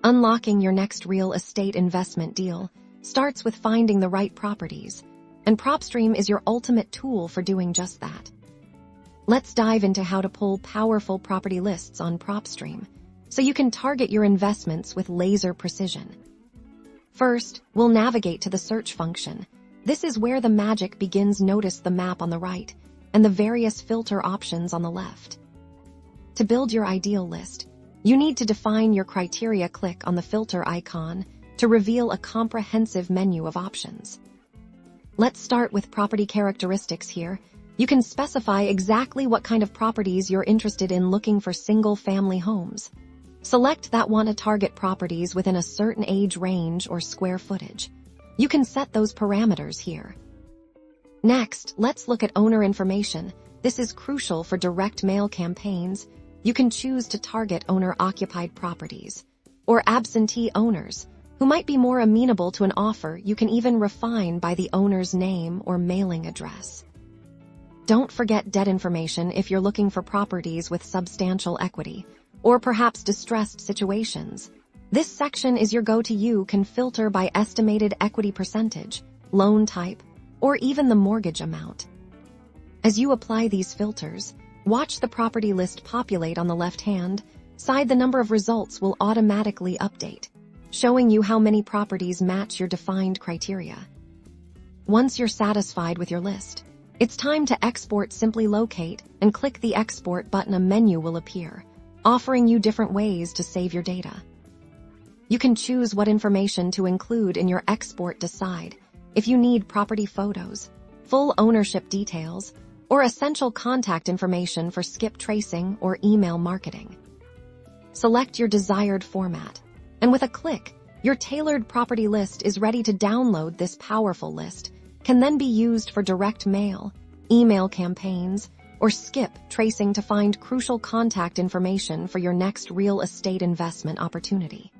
Unlocking your next real estate investment deal starts with finding the right properties, and Propstream is your ultimate tool for doing just that. Let's dive into how to pull powerful property lists on Propstream so you can target your investments with laser precision. First, we'll navigate to the search function. This is where the magic begins. Notice the map on the right and the various filter options on the left. To build your ideal list, you need to define your criteria. Click on the filter icon to reveal a comprehensive menu of options. Let's start with property characteristics here. You can specify exactly what kind of properties you're interested in. Looking for single-family homes. Select that want to target properties within a certain age range or square footage. You can set those parameters here. Next, let's look at owner information. This is crucial for direct mail campaigns. You can choose to target owner-occupied properties or absentee owners who might be more amenable to an offer. You can even refine by the owner's name or mailing address. Don't forget debt information if you're looking for properties with substantial equity or perhaps distressed situations. This section is your go-to. You can filter by estimated equity percentage, loan type, or even the mortgage amount. As you apply these filters, watch the property list populate on the left-hand side. The number of results will automatically update, showing you how many properties match your defined criteria. Once you're satisfied with your list, it's time to export. Simply locate and click the Export button. A menu will appear, offering you different ways to save your data. You can choose what information to include in your export. Decide if you need property photos, full ownership details, or essential contact information for skip tracing or email marketing. Select your desired format, and with a click, your tailored property list is ready to download. This powerful list can then be used for direct mail, email campaigns, or skip tracing to find crucial contact information for your next real estate investment opportunity.